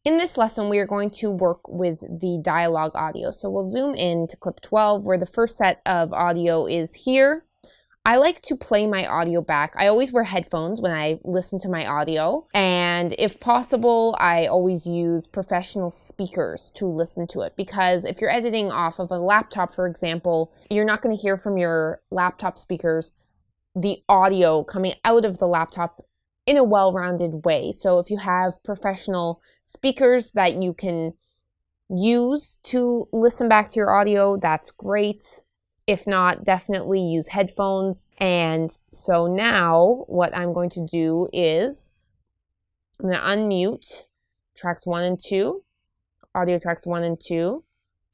In this lesson, we are going to work with the dialogue audio. So we'll zoom in to clip 12, where the first set of audio is here. I like to play my audio back. I always wear headphones when I listen to my audio, and if possible, I always use professional speakers to listen to it, because if you're editing off of a laptop, for example, you're not going to hear from your laptop speakers the audio coming out of the laptop in a well-rounded way. So if you have professional speakers that you can use to listen back to your audio, that's great. If not, definitely use headphones. And so now what I'm going to do is I'm going to unmute tracks 1 and 2, audio tracks 1 and 2,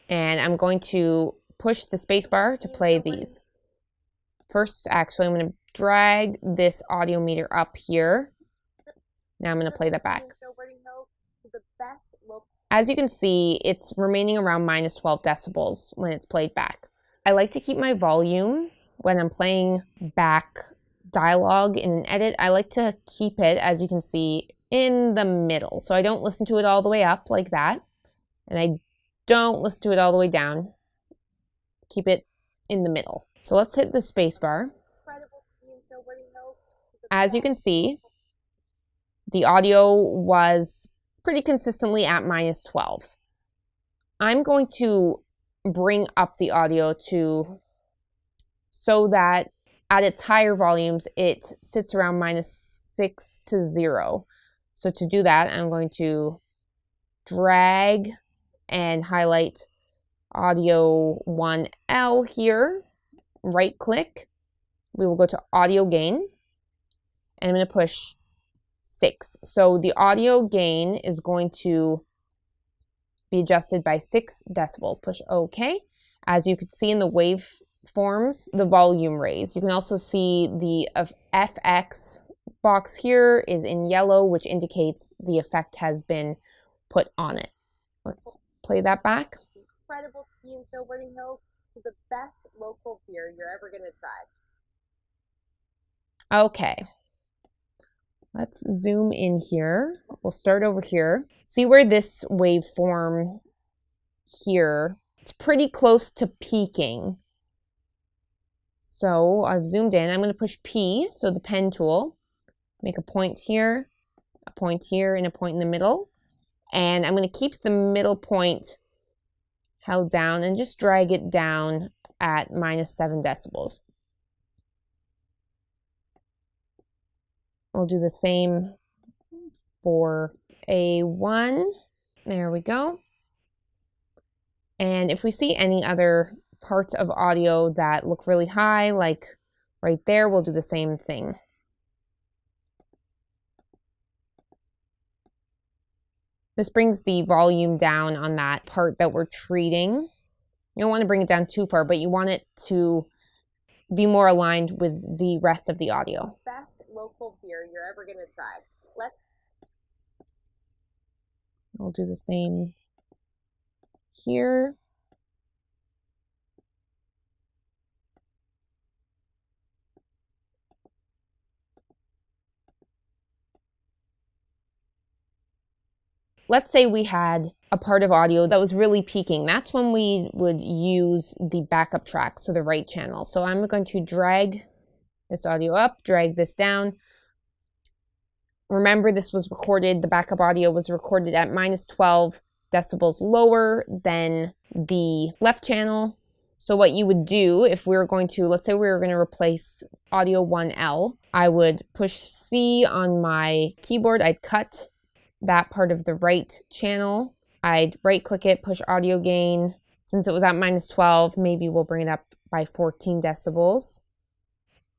and I'm going to push the spacebar to play these. First, actually, I'm going to drag this audio meter up here. Now I'm going to play that back. As you can see, it's remaining around minus 12 decibels when it's played back. I like to keep my volume when I'm playing back dialogue in an edit. I like to keep it, as you can see, in the middle. So I don't listen to it all the way up like that, and I don't listen to it all the way down. Keep it in the middle. So let's hit the space bar. As you can see, the audio was pretty consistently at minus 12. I'm going to bring up the audio so that at its higher volumes, it sits around minus 6 to 0. So to do that, I'm going to drag and highlight audio 1L here. Right click, we will go to audio gain, and I'm going to push 6. So the audio gain is going to be adjusted by 6 decibels. Push OK. As you can see in the waveforms, the volume raise. You can also see the FX box here is in yellow, which indicates the effect has been put on it. Let's play that back. Incredible ski and snowboarding hills to the best local beer you're ever going to try. Okay. Let's zoom in here. We'll start over here. See where this waveform here, it's pretty close to peaking. So I've zoomed in. I'm going to push P, so the pen tool. Make a point here, and a point in the middle. And I'm going to keep the middle point held down and just drag it down at minus 7 decibels. We'll do the same for A1. There we go. And if we see any other parts of audio that look really high, like right there, we'll do the same thing. This brings the volume down on that part that we're treating. You don't want to bring it down too far, but you want it to be more aligned with the rest of the audio. Best local beer you're ever going to try. We'll do the same here. Let's say we had a part of audio that was really peaking. That's when we would use the backup track, so the right channel. So I'm going to drag this audio up, drag this down. Remember, this was recorded, the backup audio was recorded at minus 12 decibels lower than the left channel. So what you would do if we were going to, let's say we were going to replace audio 1L, I would push C on my keyboard, I'd cut that part of the right channel. I'd right click it, push audio gain. Since it was at minus 12, maybe we'll bring it up by 14 decibels.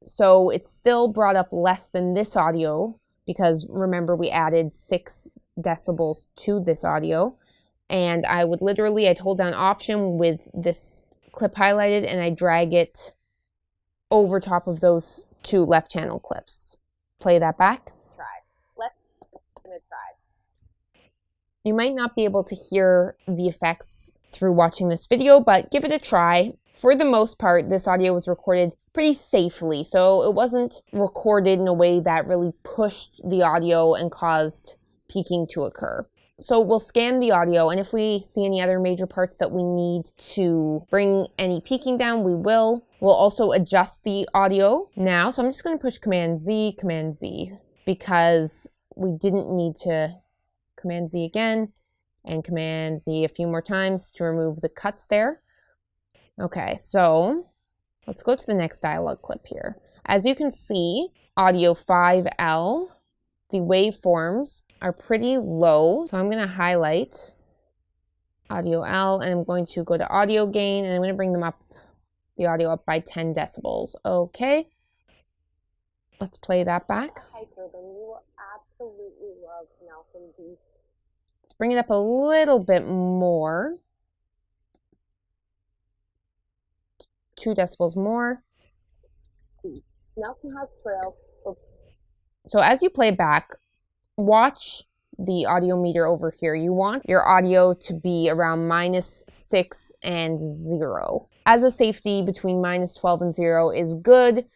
So it's still brought up less than this audio because remember we added 6 decibels to this audio. And I would literally, I'd hold down Option with this clip highlighted and I drag it over top of those 2 left channel clips. Play that back. Let's try. You might not be able to hear the effects through watching this video, but give it a try. For the most part, this audio was recorded pretty safely, so it wasn't recorded in a way that really pushed the audio and caused peaking to occur. So we'll scan the audio, and if we see any other major parts that we need to bring any peaking down, we will. We'll also adjust the audio now. So I'm just going to push Command Z, because we didn't need to Command Z again and Command Z a few more times to remove the cuts there. Okay, so let's go to the next dialogue clip here. As you can see, audio 5L, the waveforms are pretty low. So I'm going to highlight audio L, and I'm going to go to audio gain, and I'm going to bring the audio up by 10 decibels. Okay. Let's play that back. Hiker, then you will absolutely love Nelson Beast. Let's bring it up a little bit more. 2 decibels more. See, Nelson has trails. So as you play back, watch the audio meter over here. You want your audio to be around -6 and 0. As a safety, between -12 and 0 is good.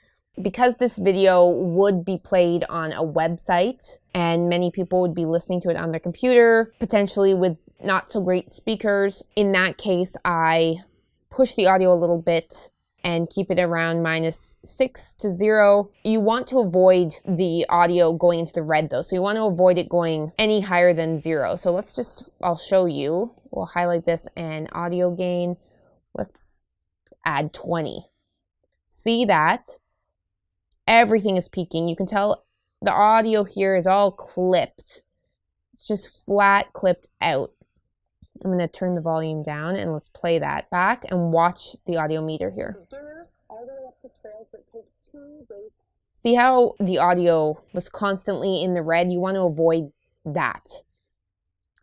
Because this video would be played on a website and many people would be listening to it on their computer, potentially with not so great speakers, in that case, I push the audio a little bit and keep it around -6 to 0. You want to avoid the audio going into the red though. So you want to avoid it going any higher than 0. So I'll show you. We'll highlight this and audio gain. Let's add 20. See that? Everything is peaking. You can tell the audio here is all clipped. It's just flat clipped out. I'm going to turn the volume down and let's play that back and watch the audio meter here. Beginners all the way up to trails that take 2 days. See how the audio was constantly in the red? You want to avoid that.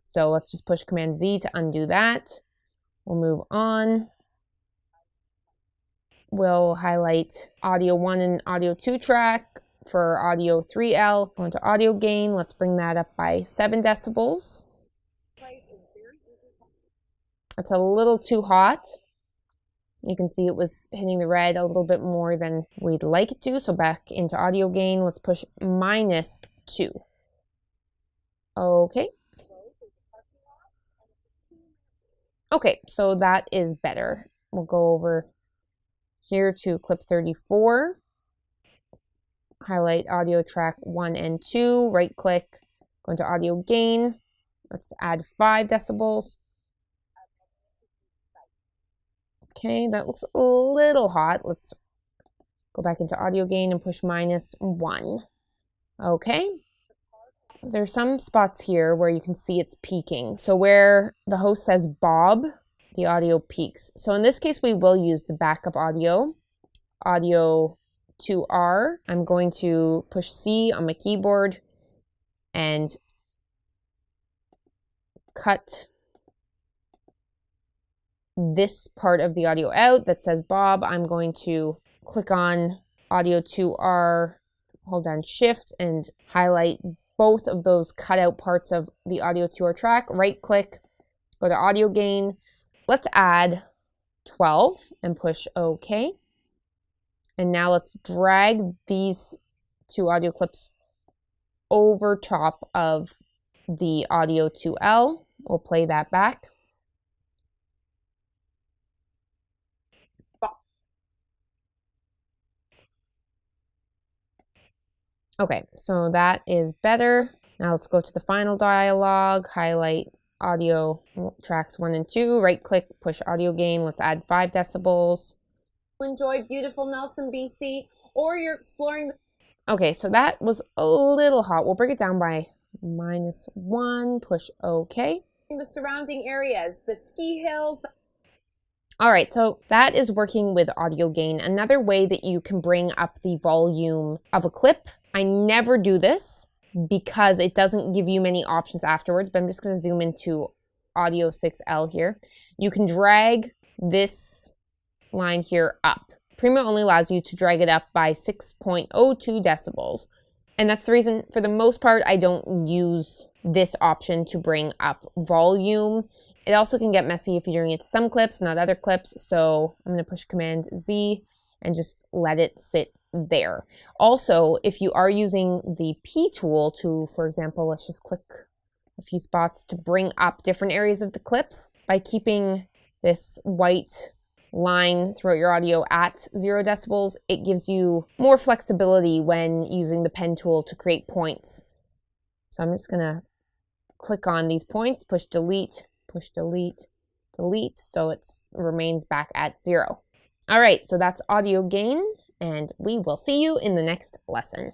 So let's just push Command Z to undo that. We'll move on. We'll highlight audio 1 and audio 2 track for audio 3L. Go into audio gain. Let's bring that up by 7 decibels. It's a little too hot. You can see it was hitting the red a little bit more than we'd like it to. So back into audio gain, let's push -2. Okay. Okay, so that is better. We'll go over here to clip 34. Highlight audio track 1 and 2. Right click, go into audio gain. Let's add 5 decibels. Okay, that looks a little hot. Let's go back into audio gain and push -1. Okay. There's some spots here where you can see it's peaking. So where the host says Bob, the audio peaks. So in this case, we will use the backup audio, audio 2R. I'm going to push C on my keyboard and cut this part of the audio out that says Bob. I'm going to click on audio 2R, hold down Shift and highlight both of those cut out parts of the audio 2R track. Right click, go to audio gain. Let's add 12 and push OK. And now let's drag these 2 audio clips over top of the audio 2L. We'll play that back. Okay, so that is better. Now let's go to the final dialogue, highlight audio tracks 1 and 2, right click, push audio gain. Let's add 5 decibels. Enjoy beautiful Nelson, BC, or you're exploring. Okay, so that was a little hot. We'll bring it down by -1, push OK. The surrounding areas, the ski hills. All right, so that is working with audio gain. Another way that you can bring up the volume of a clip. I never do this because it doesn't give you many options afterwards, but I'm just going to zoom into audio 6L here. You can drag this line here up. Premiere only allows you to drag it up by 6.02 decibels. And that's the reason, for the most part, I don't use this option to bring up volume. It also can get messy if you're doing it to some clips, not other clips. So I'm going to push Command Z and just let it sit there. Also, if you are using the P tool to, for example, let's just click a few spots to bring up different areas of the clips. By keeping this white line throughout your audio at 0 decibels, it gives you more flexibility when using the pen tool to create points. So I'm just gonna click on these points, push delete, delete, so it remains back at 0. All right, so that's audio gain, and we will see you in the next lesson.